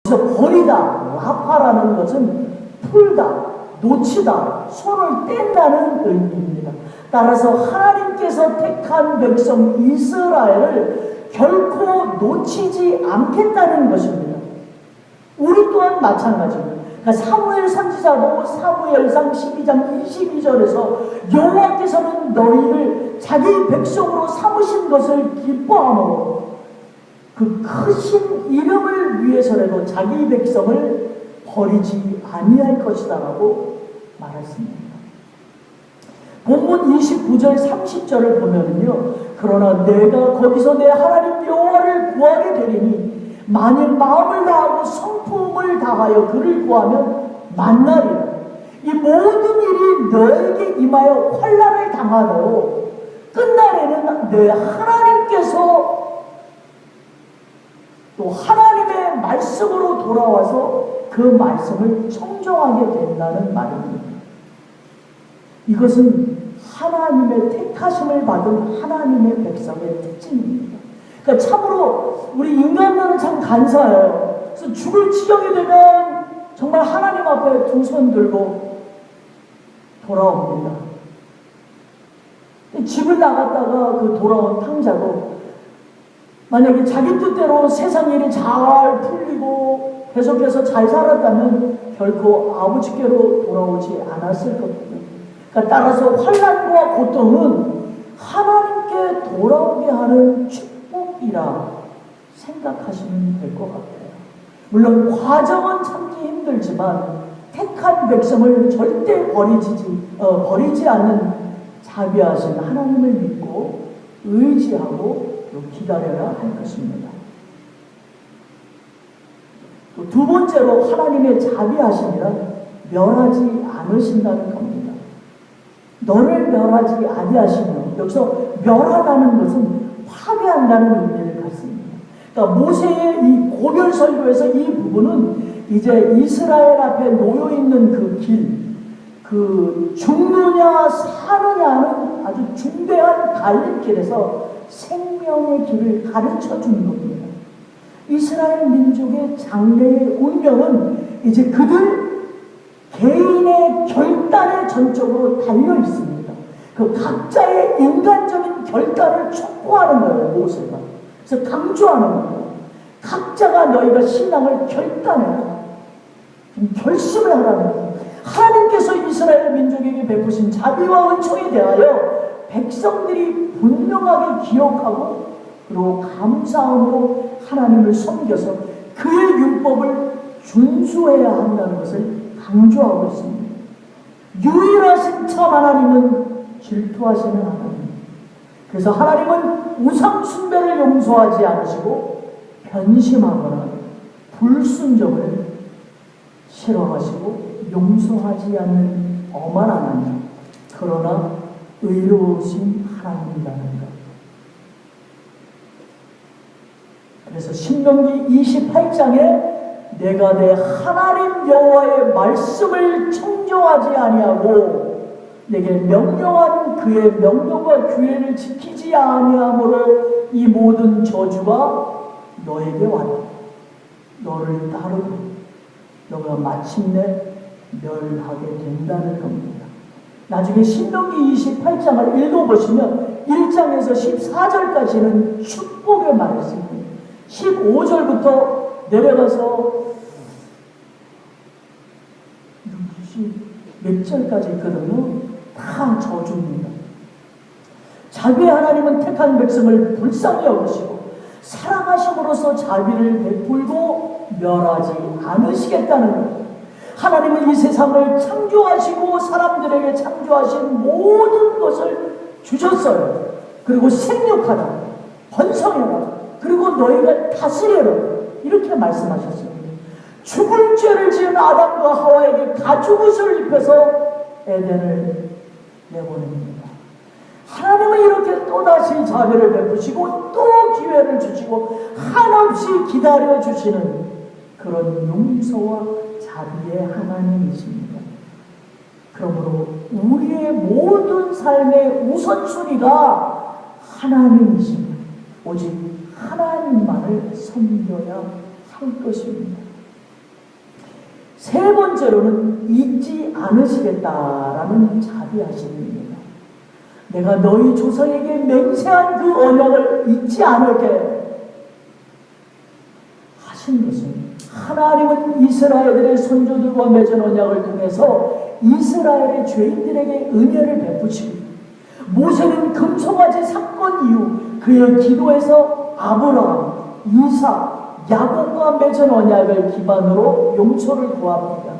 그래서 버리다, 라파라는 것은 풀다, 놓치다, 손을 뗀다는 의미입니다. 따라서 하나님께서 택한 백성 이스라엘을 결코 놓치지 않겠다는 것입니다. 우리 또한 마찬가지입니다. 그러니까 사무엘 선지자도 사무엘상 12장 22절에서 여호와께서는 너희를 자기 백성으로 삼으신 것을 기뻐하므로 그 크신 이름을 위해서라도 자기 백성을 버리지 아니할 것이다 라고 말했습니다. 본문 29절 30절을 보면요, 그러나 내가 거기서 내 하나님 여호와를 구하게 되리니 만일 마음을 다하고 성품을 다하여 그를 구하면 만나리라. 이 모든 일이 너에게 임하여 환난을 당하더라도 끝날에는 내 하나님께서 또 하나님의 말씀으로 돌아와서 그 말씀을 청정하게 된다는 말입니다. 이것은 하나님의 택하심을 받은 하나님의 백성의 특징입니다. 그러니까 참으로 우리 인간들은 참 간사해요. 그래서 죽을 지경이 되면 정말 하나님 앞에 두 손 들고 돌아옵니다. 집을 나갔다가 그 돌아온 탕자도 만약에 자기 뜻대로 세상 일이 잘 풀리고 계속해서 잘 살았다면 결코 아버지께로 돌아오지 않았을 겁니다. 그러니까 따라서 환난과 고통은 하나님께 돌아오게 하는 축복이라 생각하시면 될 것 같아요. 물론 과정은 참기 힘들지만 택한 백성을 절대 버리지 않는 자비하신 하나님을 믿고 의지하고 또 기다려야 할 것입니다. 또 두 번째로 하나님의 자비하심이란 멸하지 않으신다는 겁니다. 너를 멸하지 아니하시며, 여기서 멸하다는 것은 파괴한다는 의미를 갖습니다. 그러니까 모세의 이 고별 설교에서 이 부분은 이제 이스라엘 앞에 놓여 있는 그 길, 그 죽느냐 사느냐는 아주 중대한 갈림길에서 생명의 길을 가르쳐 주는 겁니다. 이스라엘 민족의 장래의 운명은 이제 그들 개인의 결단에 전적으로 달려 있습니다. 그 각자의 인간적인 결단을 촉구하는 거예요, 모세가. 그래서 강조하는 거예요. 각자가 너희가 신앙을 결단해라. 결심을 하라는 거예요. 하나님께서 이스라엘 민족에게 베푸신 자비와 은총에 대하여 백성들이 분명하게 기억하고 그리고 감사함으로 하나님을 섬겨서 그의 율법을 준수해야 한다는 것을 강조하고 있습니다. 유일하신 참 하나님은 질투하시는 하나님. 그래서 하나님은 우상 숭배를 용서하지 않으시고 변심하거나 불순종을 싫어하시고 용서하지 않는 엄한 하나님, 그러나 의로우신 하나님이라는 것. 그래서 신명기 28장에 내가 내 하나님 여호와의 말씀을 청정하지 아니하고 내게 명령한 그의 명령과 규례를 지키지 아니함으로 이 모든 저주가 너에게 왔다. 너를 따르고 너가 마침내 멸하게 된다는 겁니다. 나중에 신명기 28장을 읽어보시면 1장에서 14절까지는 축복의 말씀입니다. 15절부터 내려가서 몇 절까지 있거든요. 다 저주입니다. 자비의 하나님은 택한 백성을 불쌍히 여기시고 사랑하심으로써 자비를 베풀고 멸하지 않으시겠다는 것. 하나님은 이 세상을 창조하시고 사람들에게 창조하신 모든 것을 주셨어요. 그리고 생육하라, 번성해라, 그리고 너희가 다스려라, 이렇게 말씀하셨습니다. 죽을 죄를 지은 아담과 하와에게 가죽옷을 입혀서 에덴을 내보냅니다. 하나님은 이렇게 또다시 자비를 베푸시고 또 기회를 주시고 한없이 기다려주시는 그런 용서와 자비의 하나님이십니다. 그러므로 우리의 모든 삶의 우선순위가 하나님이십니다. 오직 하나님만을 섬겨야 할 것입니다. 세 번째로는 잊지 않으시겠다라는 자비하심입니다. 내가 너희 조상에게 맹세한 그 언약을 잊지 않을게 하신 것은, 하나님은 이스라엘의 선조들과 맺은 언약을 통해서 이스라엘의 죄인들에게 은혜를 베푸시고, 모세는 금송아지 사건 이후 그의 기도에서 아브라함, 이삭, 야곱과 맺은 언약을 기반으로 용서를 구합니다.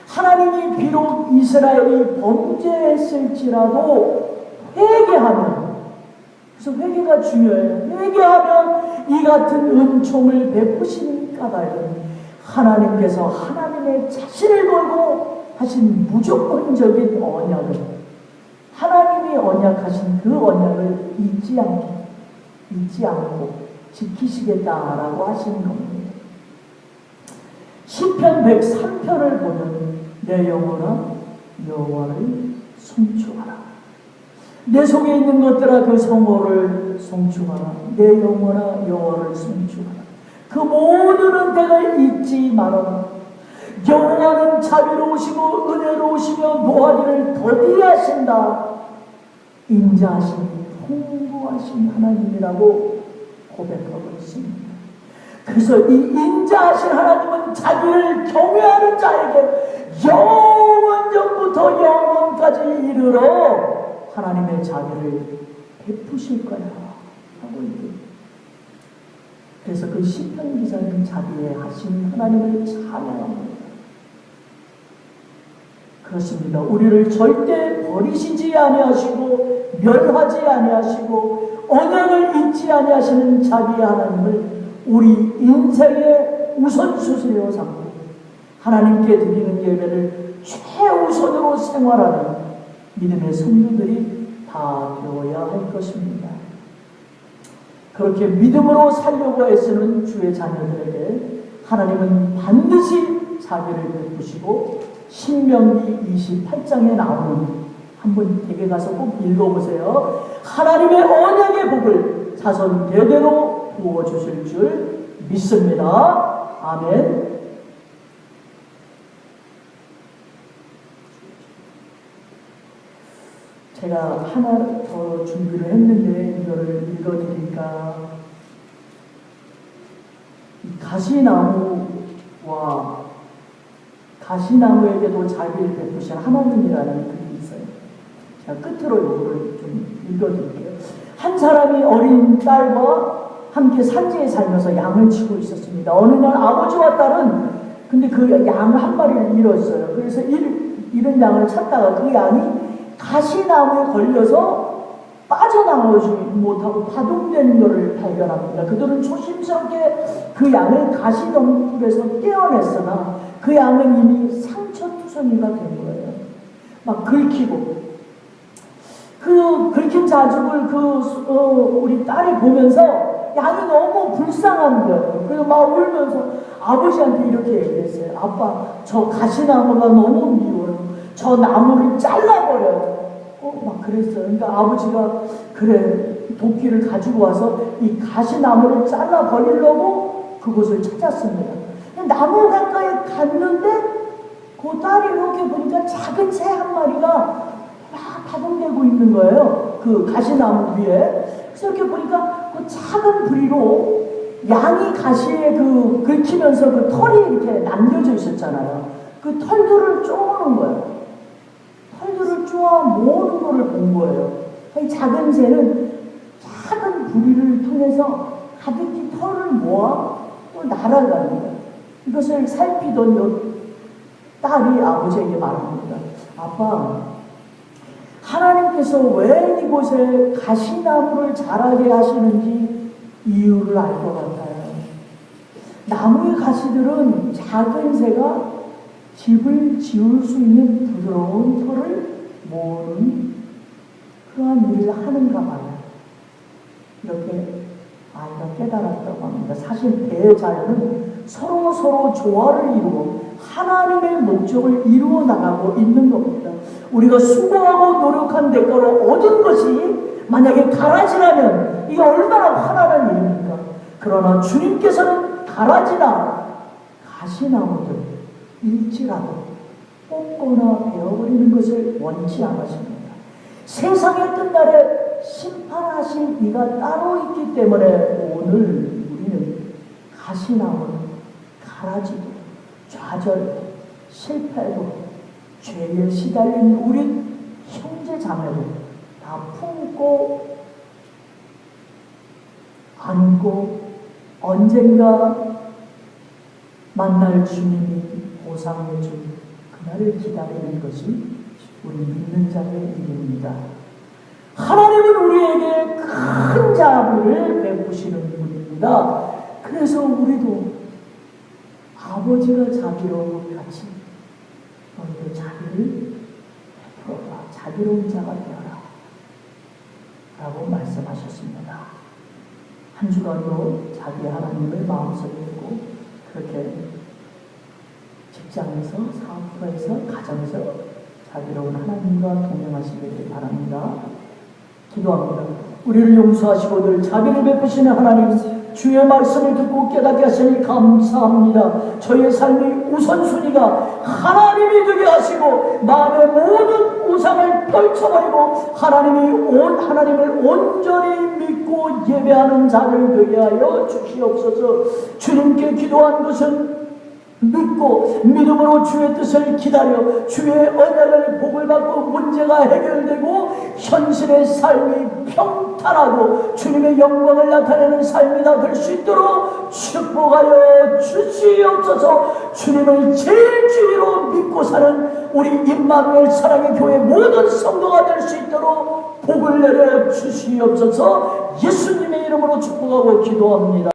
하나님이 비록 이스라엘이 범죄했을지라도 회개하면, 그래서 회개가 중요해요. 회개하면 이 같은 은총을 베푸시는 까닭은 하나님께서 하나님의 자신을 걸고 하신 무조건적인 언약을, 하나님이 언약하신 그 언약을 잊지 않고 지키시겠다라고 하시는 겁니다. 시편 103편을 보면 내 영혼아 여호와를 송축하라. 내 속에 있는 것들아 그 성호를 송축하라. 내 영혼아 여호와를 송축하라. 그 모든 은혜를 잊지 말아라. 여호와는 자비로우시고 은혜로우시며 노하기를 더디하신다. 인자하시니 풍부하신 하나님이라고 고백하고 있습니다. 그래서 이 인자하신 하나님은 자기를 경외하는 자에게 영원전부터 영원까지 이르러 하나님의 자비를 베푸실 거야 하고 있습니다. 그래서 그 시편 기자는 자비에 하신 하나님을 찬양합니다. 그렇습니다. 우리를 절대 버리시지 아니하시고 멸하지 아니하시고 언약을 잊지 아니하시는 자비의 하나님을 우리 인생의 우선순위로 삼고 하나님께 드리는 예배를 최우선으로 생활하는 믿음의 성도들이 다 되어야 할 것입니다. 그렇게 믿음으로 살려고 애쓰는 주의 자녀들에게 하나님은 반드시 자비를 베푸시고, 신명기 28장에 나오는, 한번 댁에 가서 꼭 읽어보세요. 하나님의 언약의 복을 자손 대대로 부어주실 줄 믿습니다. 아멘. 제가 하나 더 준비를 했는데 이거를 읽어드리니까, 가시나무에게도 자비를 베푸신 하나님이라는 글이 있어요. 제가 끝으로 이거를 좀 읽어드릴게요. 한 사람이 어린 딸과 함께 산지에 살면서 양을 치고 있었습니다. 어느 날 아버지와 딸은 근데 그 양 한 마리를 잃었어요. 그래서 잃은 양을 찾다가 그 양이 가시나무에 걸려서 빠져나오지 못하고 파동된 것을 발견합니다. 그들은 조심스럽게 그 양을 가시덤불에서 떼어냈으나 그 양은 이미 상처투성이가 된 거예요. 막 긁히고, 그 긁힌 자죽을 우리 딸이 보면서 양이 너무 불쌍한 거예요. 그래서 막 울면서 아버지한테 이렇게 얘기했어요. 아빠, 저 가시나무가 너무 미워요. 저 나무를 잘라버려요. 막 그랬어요. 그러니까 아버지가 그래 도끼를 가지고 와서 이 가시나무를 잘라버리려고 그곳을 찾았습니다. 나무 가까이 갔는데 그 딸이 이렇게 보니까 작은 새 한 마리가 막 파동되고 있는 거예요. 그 가시나무 위에. 그래서 이렇게 보니까 그 작은 부리로 양이 가시에 긁히면서 그 털이 이렇게 남겨져 있었잖아요. 그 털들을 쪼는 거예요. 털들을 쪼아 모으는 것을 본 거예요. 이 작은 새는 작은 부리를 통해서 가득히 털을 모아 또 날아가는 거예요. 이것을 살피던 딸이 아버지에게 말합니다. 아빠, 하나님께서 왜 이곳에 가시나무를 자라게 하시는지 이유를 알 것 같아요. 나무의 가시들은 작은 새가 집을 지을 수 있는 부드러운 털을 모으는 그러한 일을 하는가 봐요. 이렇게 아이가 깨달았다고 합니다. 사실 대자연은 서로 조화를 이루어 하나님의 목적을 이루어 나가고 있는 겁니다. 우리가 수고하고 노력한 대가로 얻은 것이 만약에 가라지라면 이게 얼마나 화나는 일입니까? 그러나 주님께서는 가라지나 가시나무들, 일지라도 뽑거나 베어버리는 것을 원치 않으십니다. 세상의 끝날에 심판하실 이가 따로 있기 때문에 오늘 우리는 가시나무, 가라지도, 좌절, 실패도, 죄에 시달린 우리 형제 자매도 다 품고 안고 언젠가 만날 주님이 보상해 준 그날을 기다리는 것이 우리 믿는 자의 일입니다. 하나님은 우리에게 큰 자비를 베푸시는 분입니다. 그래서 우리도 아버지가 자비로운 것 같이 너희도 자비를 베풀어라. 자비로운 자가 되어라 라고 말씀하셨습니다. 한 주간도 자기 하나님을 마음속에 두고 그렇게 직장에서, 사업에서, 가정에서 자비로운 하나님과 동행하시기를 바랍니다. 기도합니다. 우리를 용서하시고 늘 자비를 베푸시는 하나님, 주의 말씀을 듣고 깨닫게 하시니 감사합니다. 저희의 삶의 우선순위가 하나님이 되게 하시고 마음의 모든 우상을 떨쳐버리고 하나님을 온전히 믿고 예배하는 자를 되게 하여 주시옵소서. 주님께 기도한 것은 믿고 믿음으로 주의 뜻을 기다려 주의 언약을 복을 받고 문제가 해결되고 현실의 삶이 평탄하고 주님의 영광을 나타내는 삶이 다 될 수 있도록 축복하여 주시옵소서. 주님을 제일 주위로 믿고 사는 우리 임마누엘 사랑의 교회 모든 성도가 될 수 있도록 복을 내려 주시옵소서. 예수님의 이름으로 축복하고 기도합니다.